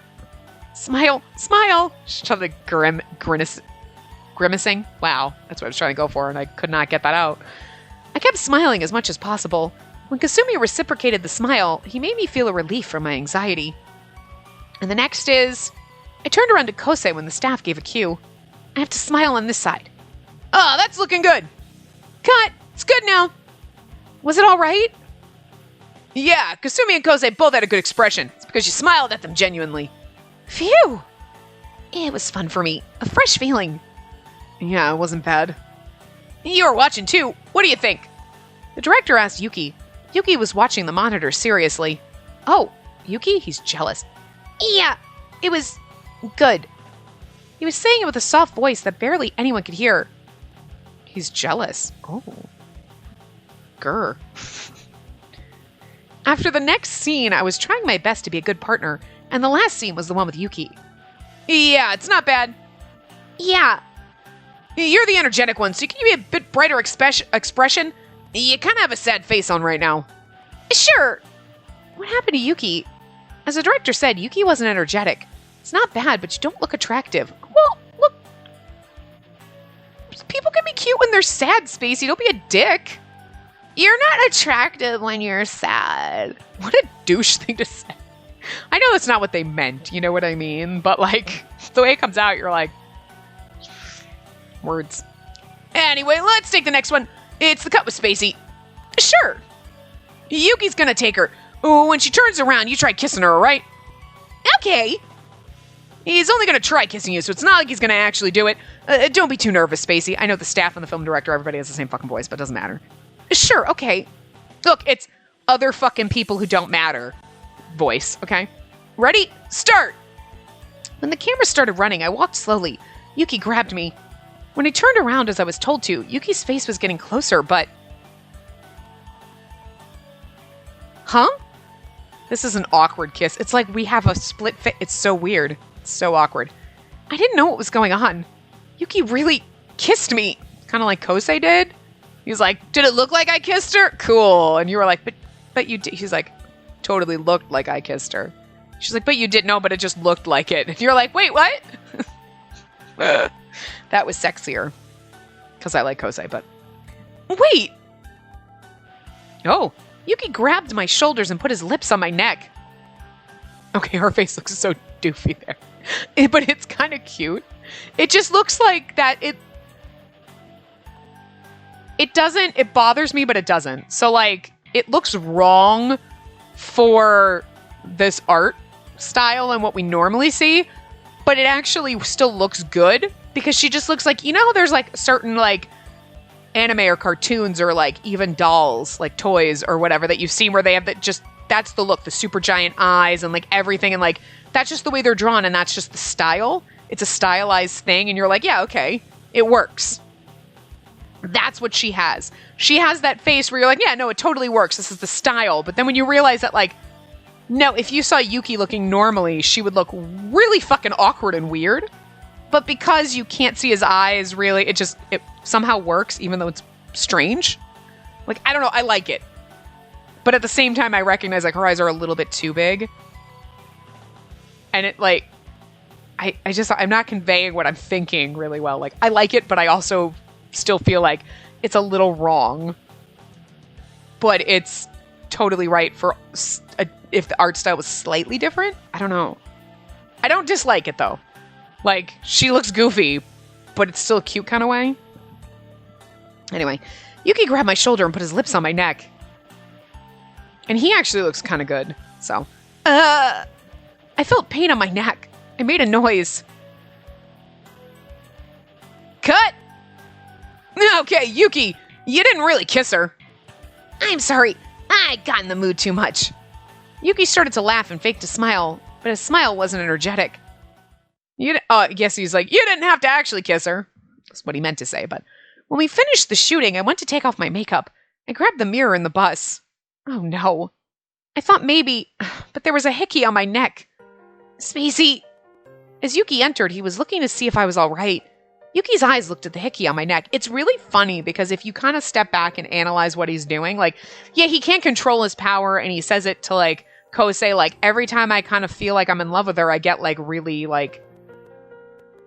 Smile. Smile. She started grimacing. Wow, that's what I was trying to go for, and I could not get that out. I kept smiling as much as possible. When Kasumi reciprocated the smile, he made me feel a relief from my anxiety. And the next is... I turned around to Kosei when the staff gave a cue. I have to smile on this side. Oh, that's looking good. Cut. It's good now. Was it all right? Yeah, Kasumi and Kosei both had a good expression. It's because you smiled at them genuinely. Phew. It was fun for me. A fresh feeling. Yeah, it wasn't bad. You were watching too. What do you think? The director asked Yuki. Yuki was watching the monitor seriously. Oh, Yuki? He's jealous. Yeah, it was good. He was saying it with a soft voice that barely anyone could hear. He's jealous. Oh. Grr. After the next scene, I was trying my best to be a good partner, and the last scene was the one with Yuki. Yeah, it's not bad. Yeah. You're the energetic one, so can you be a bit brighter expression? You kind of have a sad face on right now. Sure. What happened to Yuki? As the director said, Yuki wasn't energetic. It's not bad, but you don't look attractive. Well, look. People can be cute when they're sad, Spacey. Don't be a dick. You're not attractive when you're sad. What a douche thing to say. I know that's not what they meant, you know what I mean? But, like, the way it comes out, you're like... Words. Anyway, let's take the next one. It's the cut with Spacey. Sure. Yuki's gonna take her. Ooh, when she turns around, you try kissing her, alright? Okay. He's only gonna try kissing you, so it's not like he's gonna actually do it. Don't be too nervous, Spacey. I know the staff and the film director, everybody has the same fucking voice, but it doesn't matter. Sure, okay. Look, it's other fucking people who don't matter. Voice, okay? Ready? Start! When the camera started running, I walked slowly. Yuki grabbed me. When I turned around as I was told to, Yuki's face was getting closer, but... Huh? This is an awkward kiss. It's like we have a split face. It's so weird. It's so awkward. I didn't know what was going on. Yuki really kissed me. Kind of like Kosei did. He was like, did it look like I kissed her? Cool. And you were like, but you did. He's like, totally looked like I kissed her. She's like, but you didn't know, but it just looked like it. And you're like, wait, what? That was sexier. Because I like Kosei, but... Wait! Oh, Yuki grabbed my shoulders and put his lips on my neck. Okay, her face looks so doofy there. But it's kind of cute. It just looks like that it doesn't, it bothers me, but it doesn't. So, like, it looks wrong for this art style and what we normally see, but it actually still looks good because she just looks like, you know, there's like certain like anime or cartoons or like even dolls, like toys or whatever that you've seen where they have that just, that's the look, the super giant eyes and like everything. And like, that's just the way they're drawn. And that's just the style. It's a stylized thing. And you're like, yeah, okay, it works. That's what she has. She has that face where you're like, yeah, no, it totally works. This is the style. But then when you realize that, like, no, if you saw Yuki looking normally, she would look really fucking awkward and weird. But because you can't see his eyes, really, it somehow works, even though it's strange. Like, I don't know, I like it. But at the same time, I recognize, like, her eyes are a little bit too big. And it, like, I'm not conveying what I'm thinking really well. Like, I like it, but I also still feel like it's a little wrong, but it's totally right for if the art style was slightly different. I don't know. I don't dislike it though. Like, she looks goofy, but it's still a cute kind of way. Anyway, Yuki grabbed my shoulder and put his lips on my neck. And he actually looks kind of good. So, I felt pain on my neck. I made a noise. Cut! Okay, Yuki, you didn't really kiss her. I'm sorry, I got in the mood too much. Yuki started to laugh and faked a smile, but his smile wasn't energetic. Yes, he's like, you didn't have to actually kiss her. That's what he meant to say, but when we finished the shooting, I went to take off my makeup. I grabbed the mirror in the bus. Oh no. I thought maybe, but there was a hickey on my neck. Spacey. As Yuki entered, he was looking to see if I was all right. Yuki's eyes looked at the hickey on my neck. It's really funny because if you kind of step back and analyze what he's doing, like, yeah, he can't control his power, and he says it to, like, Kosei, like, every time I kind of feel like I'm in love with her, I get, like, really, like,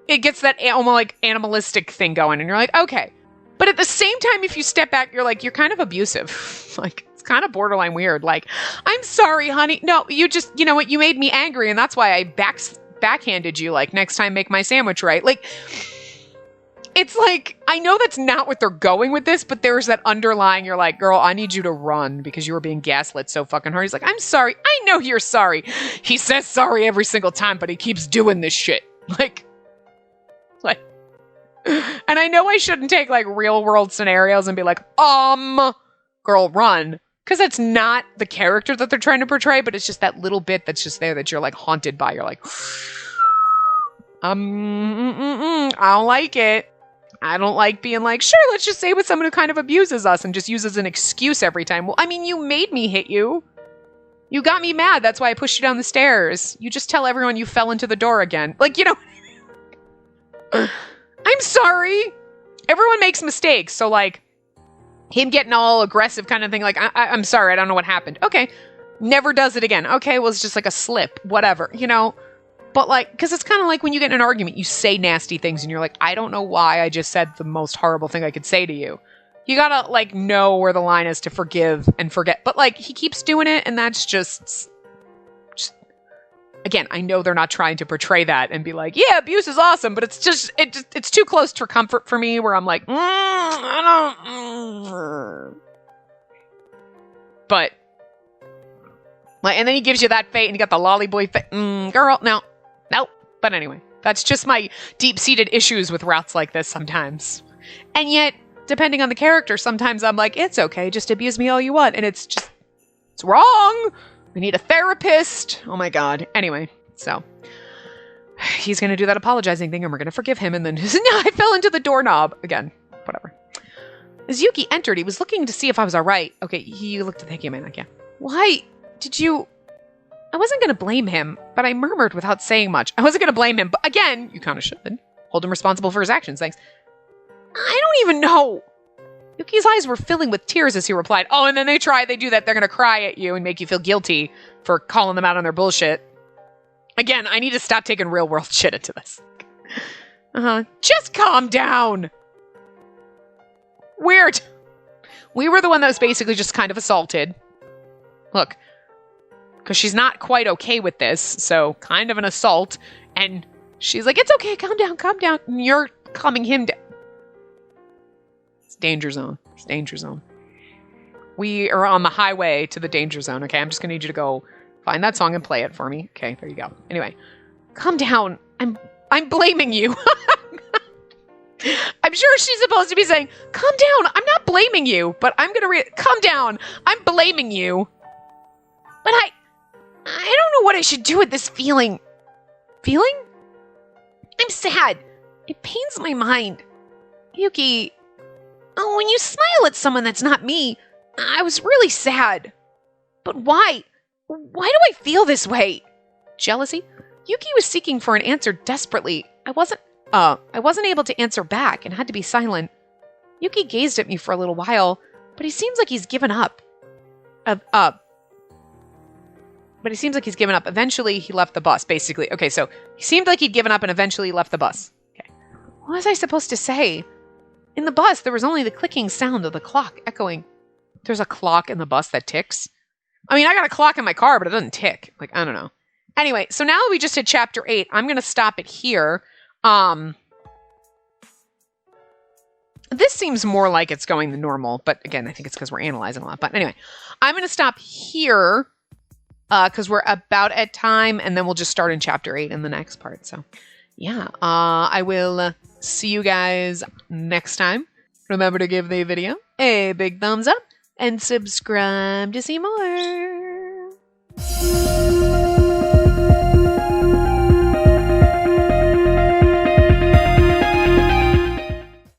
it gets that almost, like, animalistic thing going, and you're like, okay. But at the same time, if you step back, you're like, you're kind of abusive. Like, it's kind of borderline weird. Like, I'm sorry, honey. No, you just, you know what, you made me angry, and that's why I backhanded you, like, next time make my sandwich right. Like, it's like, I know that's not what they're going with this, but there's that underlying, you're like, girl, I need you to run because you were being gaslit so fucking hard. He's like, I'm sorry. I know you're sorry. He says sorry every single time, but he keeps doing this shit. Like, and I know I shouldn't take, like, real world scenarios and be like, girl, run. Because that's not the character that they're trying to portray, but it's just that little bit that's just there that you're, like, haunted by. You're like, I don't like it. I don't like being like, sure, let's just say with someone who kind of abuses us and just uses an excuse every time. Well, I mean, you made me hit you. You got me mad. That's why I pushed you down the stairs. You just tell everyone you fell into the door again. Like, I'm sorry. Everyone makes mistakes. So, like, him getting all aggressive kind of thing, like, I'm sorry, I don't know what happened. Okay. Never does it again. Okay, well, it's just like a slip. Whatever, But, like, because it's kind of like when you get in an argument, you say nasty things and you're like, I don't know why I just said the most horrible thing I could say to you. You gotta, like, know where the line is to forgive and forget. But, like, he keeps doing it, and that's just again, I know they're not trying to portray that and be like, yeah, abuse is awesome, but it's just, it's too close to comfort for me where I'm like, I don't. But, like, and then he gives you that fate, and you got the lolly boy fate. Girl, no. But anyway, that's just my deep-seated issues with routes like this sometimes. And yet, depending on the character, sometimes I'm like, it's okay, just abuse me all you want. And it's wrong. We need a therapist. Oh my God. Anyway, so he's going to do that apologizing thing and we're going to forgive him. And then I fell into the doorknob again. Whatever. As Yuki entered, he was looking to see if I was all right. Okay, he looked at the Hikime like, yeah. Why did you... I wasn't going to blame him, but I murmured without saying much. I wasn't going to blame him, but again, you kind of should. Hold him responsible for his actions, thanks. I don't even know. Yuki's eyes were filling with tears as he replied, oh, and then they do that. They're going to cry at you and make you feel guilty for calling them out on their bullshit. Again, I need to stop taking real world shit into this. Just calm down. Weird. We were the one that was basically just kind of assaulted. Look, because she's not quite okay with this, so kind of an assault. And she's like, it's okay, calm down, calm down. And you're calming him down. It's danger zone. It's danger zone. We are on the highway to the danger zone, okay? I'm just going to need you to go find that song and play it for me. Okay, there you go. Anyway, calm down. I'm blaming you. I'm sure she's supposed to be saying, calm down. I'm not blaming you, but I'm going to calm down. I'm blaming you. But I don't know what I should do with this feeling. Feeling? I'm sad. It pains my mind. Yuki, oh, when you smile at someone that's not me, I was really sad. But why? Why do I feel this way? Jealousy? Yuki was seeking for an answer desperately. I wasn't able to answer back and had to be silent. Yuki gazed at me for a little while, but he seems like he's given up. Eventually, he left the bus, basically. Okay, so he seemed like he'd given up and eventually left the bus. Okay. What was I supposed to say? In the bus, there was only the clicking sound of the clock echoing. There's a clock in the bus that ticks? I mean, I got a clock in my car, but it doesn't tick. Like, I don't know. Anyway, so now that we just hit chapter 8, I'm going to stop it here. This seems more like it's going the normal, but again, I think it's because we're analyzing a lot. But anyway, I'm going to stop here because we're about at time, and then we'll just start in chapter 8 in the next part. So, yeah, I will see you guys next time. Remember to give the video a big thumbs up and subscribe to see more.